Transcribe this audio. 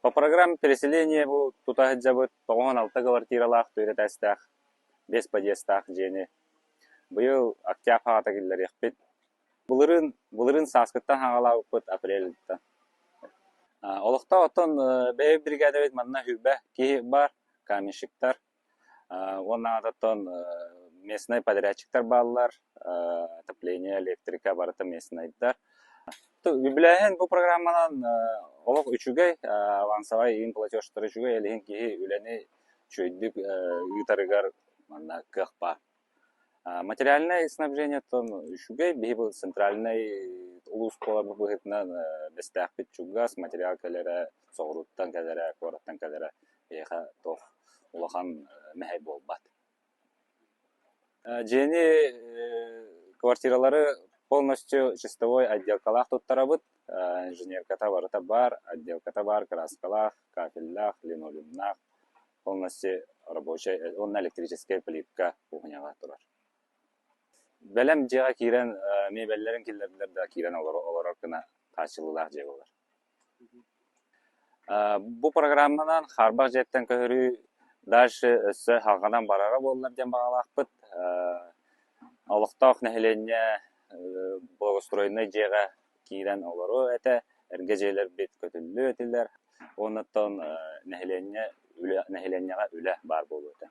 По программе переселения бу тутахыт жабыт 96 квартиралах түйретәстәх, 5 подъездах жени. Быйыл октябрь хагата киллер яхпет. Булырын саскыттан хагалабыт апрельда. Олықта отон бәйб бригада бит манна хүбә ки бар каменщиктар. Онна отон местный подрядчиктар баллар, отопление, электрика барыты местныйдар. Юбилейен бу программанан олық үчүгей авансовай ин платеж түрүчүгей элин ки үлени чөйдүк ыйтарыгар манна кых бар. Материальное снабжение тон үчүгей бейбил центральный улус колар быгытнан бестәхпит чугас материал калера соғруттан калера кораттан калера эха тох улахан мәһәй болбат. Жени квартиралары полностью чистовой отделкалах туттарабыт, инженерката барыта бар, отделката бар, краскалах, кафеллах, линолеумнах, полностью рабочая, он электрическая плитка кухняга турар. Белем жега кирен мебеллерин киллерлер да кирен олар кына качылылар же болар. Бу программанан харбак жеттен көрү дальше өссө халгадан барара боллар ден багалакпыт. Алыктак нехленне благоустроенный жега кирен олару эте эргежелер бет көтүллү этилер. Онуттан нехленнега үле бар болууда.